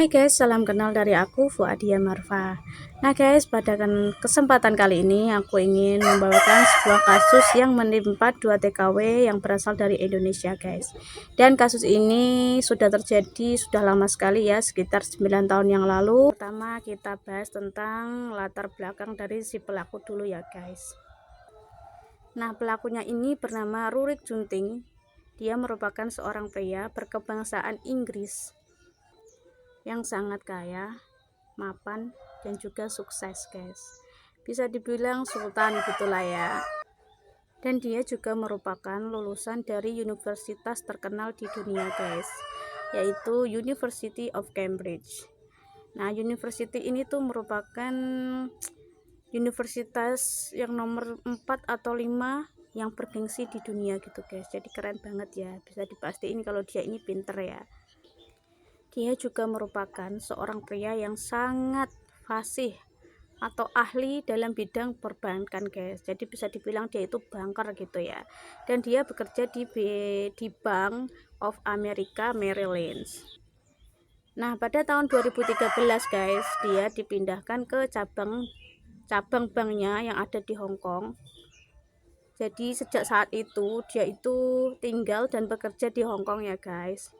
Hai guys, salam kenal dari aku Fuadia Marfa. Nah guys, pada kesempatan kali ini aku ingin membawakan sebuah kasus yang menimpa 2 TKW yang berasal dari Indonesia guys. Dan kasus ini sudah terjadi sudah lama sekali ya, sekitar 9 tahun yang lalu. Pertama kita bahas tentang latar belakang dari si pelaku dulu ya guys. Nah, pelakunya ini bernama Rurik Junting. Dia merupakan seorang pria berkebangsaan Inggris yang sangat kaya, mapan, dan juga sukses guys. Bisa dibilang sultan gitulah ya. Dan dia juga merupakan lulusan dari universitas terkenal di dunia guys, yaitu University of Cambridge. Nah, university ini tuh merupakan universitas yang nomor 4 atau 5 yang bergengsi di dunia gitu guys. Jadi keren banget ya, bisa dipastiin kalau dia ini pinter ya. Dia juga merupakan seorang pria yang sangat fasih atau ahli dalam bidang perbankan guys. Jadi bisa dibilang dia itu banker gitu ya. Dan dia bekerja di Bank of America Merrill Lynch. Nah, pada tahun 2013 guys, dia dipindahkan ke cabang banknya yang ada di Hong Kong. Jadi sejak saat itu dia itu tinggal dan bekerja di Hong Kong ya guys.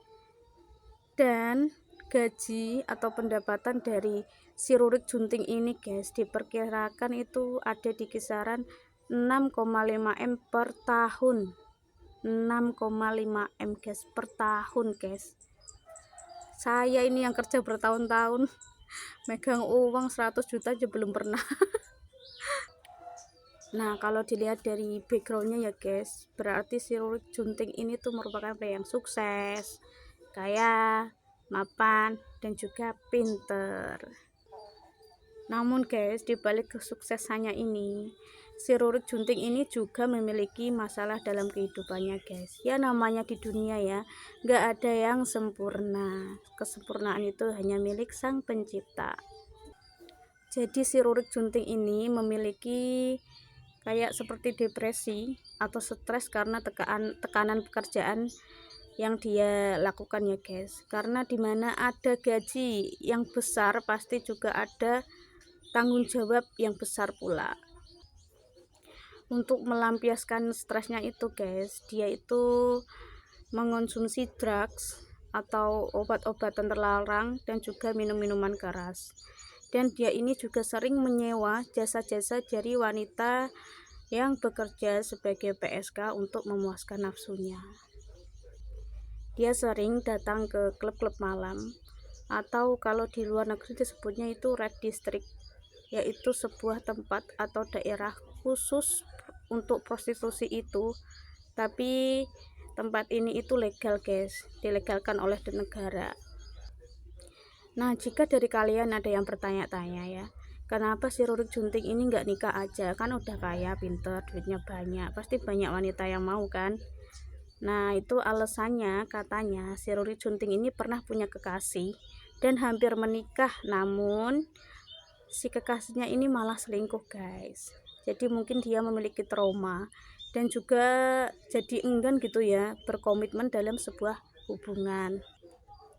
Dan gaji atau pendapatan dari si Rurik Junting ini guys diperkirakan itu ada di kisaran 6,5 M per tahun. 6,5 M guys per tahun guys. Saya ini yang kerja bertahun-tahun megang uang 100 juta aja belum pernah. Nah, kalau dilihat dari backgroundnya ya guys, berarti si Rurik Junting ini tuh merupakan pria yang sukses, kaya, mapan, dan juga pinter. Namun guys, dibalik kesuksesannya ini, si Rurik Junting ini juga memiliki masalah dalam kehidupannya guys. Ya namanya di dunia ya, gak ada yang sempurna. Kesempurnaan itu hanya milik sang pencipta. Jadi si Rurik Junting ini memiliki kayak seperti depresi atau stres karena tekanan pekerjaan yang dia lakukan ya guys. Karena dimana ada gaji yang besar pasti juga ada tanggung jawab yang besar pula. Untuk melampiaskan stresnya itu guys, dia itu mengonsumsi drugs atau obat-obatan terlarang dan juga minum-minuman keras. Dan dia ini juga sering menyewa jasa-jasa dari wanita yang bekerja sebagai PSK untuk memuaskan nafsunya. Dia sering datang ke klub-klub malam atau kalau di luar negeri disebutnya itu red district, yaitu sebuah tempat atau daerah khusus untuk prostitusi itu. Tapi tempat ini itu legal guys, dilegalkan oleh negara. Nah, jika dari kalian ada yang bertanya-tanya ya, kenapa si Rurik Junting ini nggak nikah aja, kan udah kaya, pinter, duitnya banyak, pasti banyak wanita yang mau kan. Nah, itu alasannya katanya si Rurik Junting ini pernah punya kekasih dan hampir menikah, namun si kekasihnya ini malah selingkuh guys. Jadi mungkin dia memiliki trauma dan juga jadi enggan gitu ya berkomitmen dalam sebuah hubungan.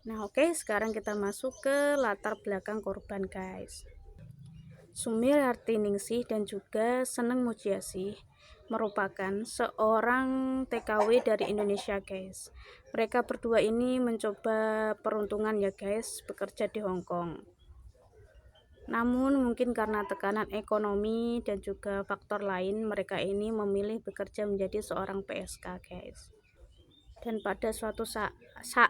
Nah, oke, sekarang kita masuk ke latar belakang korban guys. Sumiarti Ningsih dan juga Seneng Mujiasih merupakan seorang TKW dari Indonesia guys. Mereka berdua ini mencoba peruntungan ya guys, bekerja di Hong Kong. Namun mungkin karena tekanan ekonomi dan juga faktor lain, mereka ini memilih bekerja menjadi seorang PSK guys. Dan pada suatu saat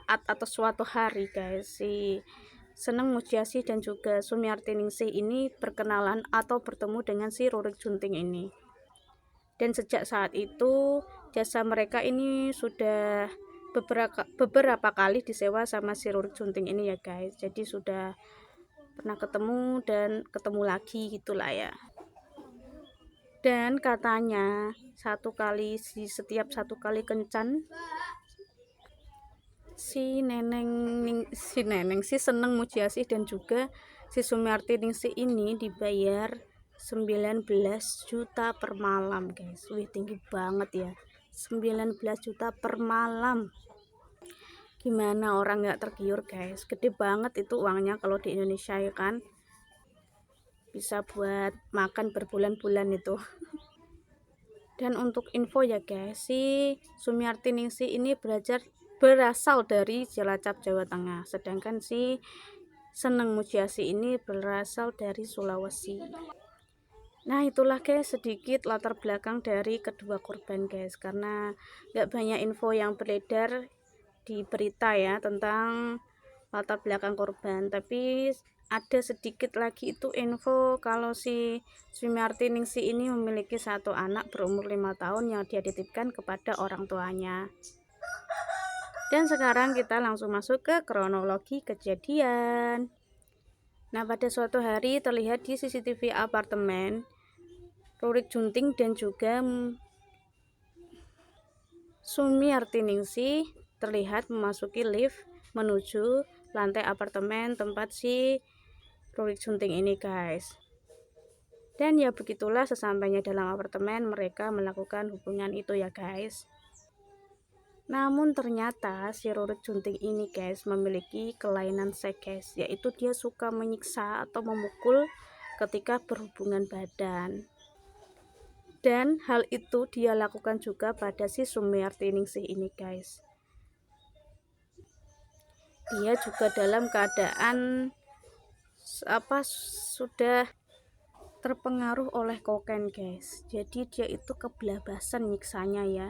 atau suatu hari guys, si Seneng Mujiasih dan juga Sumiarti Ningsih ini berkenalan atau bertemu dengan si Rurik Junting ini. Dan sejak saat itu jasa mereka ini sudah beberapa kali disewa sama si Rurik Junting ini ya guys. Jadi sudah pernah ketemu dan ketemu lagi gitulah ya. Dan katanya setiap satu kali kencan si Seneng Mujiasih dan juga si Sumiarti Ningsih ini dibayar 19 juta per malam guys. Wih, tinggi banget ya, 19 juta per malam. Gimana orang nggak tergiur guys, gede banget itu uangnya kalau di Indonesia ya kan, bisa buat makan berbulan-bulan itu. Dan untuk info ya guys, si Sumiarti Ningsih ini berasal dari Cilacap, Jawa Tengah, sedangkan si Seneng Mujiasih ini berasal dari Sulawesi. Nah itulah guys sedikit latar belakang dari kedua korban guys, karena nggak banyak info yang beredar di berita ya tentang latar belakang korban, tapi ada sedikit lagi itu info kalau si Sumiarti Ningsih ini memiliki satu anak berumur 5 tahun yang dia titipkan kepada orang tuanya. Dan sekarang kita langsung masuk ke kronologi kejadian. Nah pada suatu hari terlihat di CCTV apartemen Rurik Junting dan juga Sumiarti Ningsih terlihat memasuki lift menuju lantai apartemen tempat si Rurik Junting ini guys. Dan ya begitulah, sesampainya dalam apartemen mereka melakukan hubungan itu ya guys. Namun ternyata si Rurik Junting ini guys memiliki kelainan seks guys, yaitu dia suka menyiksa atau memukul ketika berhubungan badan. Dan hal itu dia lakukan juga pada si Sumiarti Ningsih ini guys. Dia juga dalam keadaan sudah terpengaruh oleh kokain guys, jadi dia itu kebelabasan nyiksanya ya,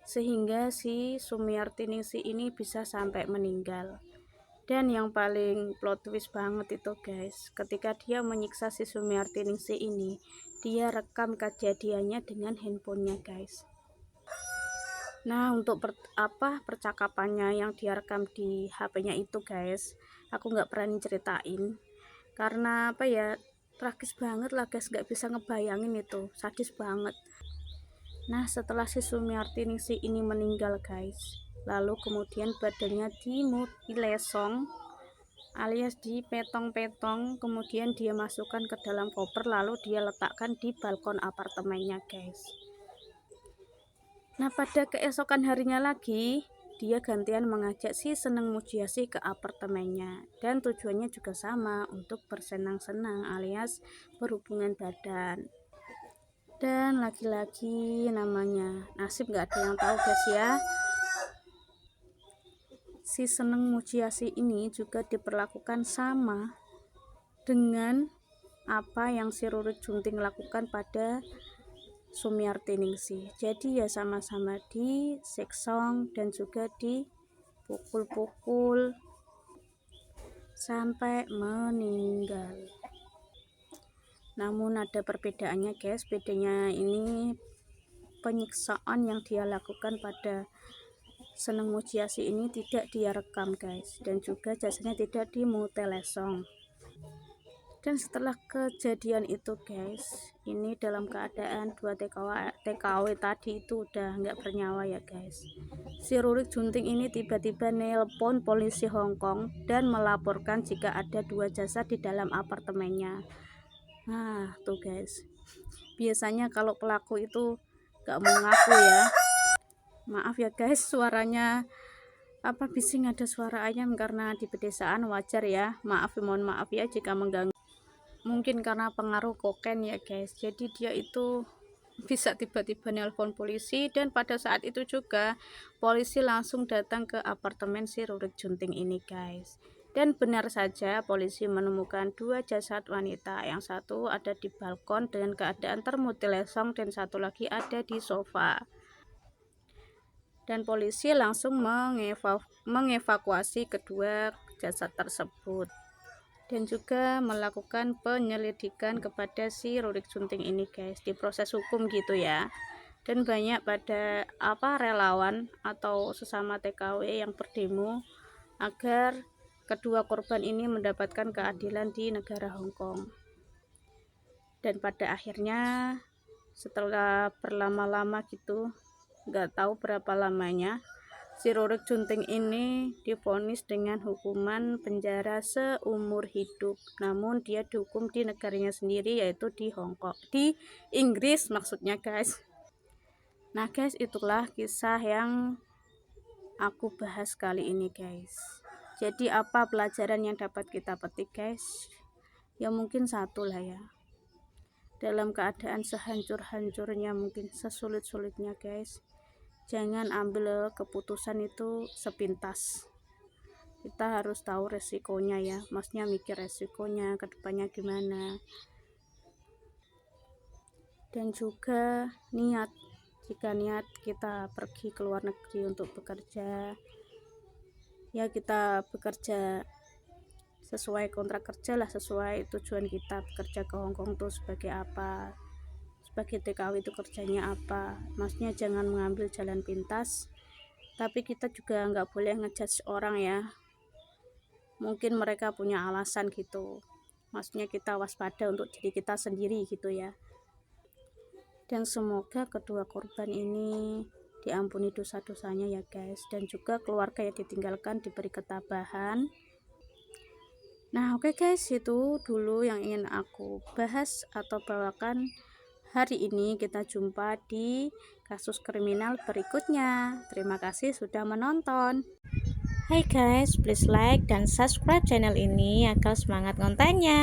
sehingga si Sumiarti Ningsih ini bisa sampai meninggal. Dan yang paling plot twist banget itu guys, ketika dia menyiksa si Sumiarti Ningsih ini, dia rekam kejadiannya dengan handphonenya guys. Nah untuk percakapannya yang dia rekam di HP-nya itu guys, aku nggak berani ceritain karena tragis banget lah guys, nggak bisa ngebayangin, itu sadis banget. Nah setelah si Sumiarti Ningsih ini meninggal guys, lalu kemudian badannya dilesong alias dipetong-petong, kemudian dia masukkan ke dalam koper lalu dia letakkan di balkon apartemennya guys. Nah pada keesokan harinya lagi dia gantian mengajak si Seneng Mujiasih ke apartemennya, dan tujuannya juga sama, untuk bersenang-senang alias berhubungan badan. Dan lagi-lagi namanya nasib nggak ada yang tahu guys ya, si Seneng Mujiasih ini juga diperlakukan sama dengan apa yang si Rurik Junting lakukan pada Sumiarti Ningsih. Jadi ya sama-sama diseksong dan juga dipukul-pukul sampai meninggal. Namun ada perbedaannya guys, bedanya ini penyiksaan yang dia lakukan pada Seneng Mujiasih ini tidak dia rekam guys, dan juga jasanya tidak dimutilesong. Dan setelah kejadian itu guys, ini dalam keadaan dua TKW tadi itu udah nggak bernyawa ya guys. Si Rurik Junting ini tiba-tiba nelpon polisi Hong Kong dan melaporkan jika ada 2 jasad di dalam apartemennya. Nah tuh guys, biasanya kalau pelaku itu nggak mau ngaku ya. Maaf ya guys, suaranya bising, ada suara ayam karena di pedesaan, wajar ya. Mohon maaf ya jika mengganggu. Mungkin karena pengaruh kokain ya guys, jadi dia itu bisa tiba-tiba nelpon polisi, dan pada saat itu juga polisi langsung datang ke apartemen si Rurik Junting ini guys. Dan benar saja polisi menemukan 2 jasad wanita, yang satu ada di balkon dengan keadaan termutilesong dan satu lagi ada di sofa. Dan polisi langsung mengevakuasi kedua jasad tersebut dan juga melakukan penyelidikan kepada si Rurik Junting ini guys, di proses hukum gitu ya. Dan banyak pada relawan atau sesama TKW yang berdemo agar kedua korban ini mendapatkan keadilan di negara Hong Kong. Dan pada akhirnya setelah berlama-lama gitu, nggak tahu berapa lamanya, si Rurik Junting ini divonis dengan hukuman penjara seumur hidup. Namun dia dihukum di negaranya sendiri, yaitu di Hong Kong, di Inggris maksudnya guys. Nah guys, itulah kisah yang aku bahas kali ini guys. Jadi apa pelajaran yang dapat kita petik guys? Ya mungkin satu lah ya, dalam keadaan sehancur-hancurnya, mungkin sesulit-sulitnya guys, jangan ambil keputusan itu sepintas. Kita harus tahu resikonya ya, maksudnya mikir resikonya kedepannya gimana, dan juga niat. Jika niat kita pergi ke luar negeri untuk bekerja, ya kita bekerja sesuai kontrak kerja lah, sesuai tujuan kita. Bekerja ke Hongkong tuh sebagai apa, sebagai TKW itu kerjanya apa, maksudnya jangan mengambil jalan pintas. Tapi kita juga nggak boleh ngejudge orang ya, mungkin mereka punya alasan gitu, maksudnya kita waspada untuk diri kita sendiri gitu ya. Dan semoga kedua korban ini diampuni dosa-dosanya ya guys, dan juga keluarga yang ditinggalkan diberi ketabahan. Nah oke guys, itu dulu yang ingin aku bahas atau bawakan hari ini. Kita jumpa di kasus kriminal berikutnya. Terima kasih sudah menonton. Hai guys, please like dan subscribe channel ini agar semangat kontennya.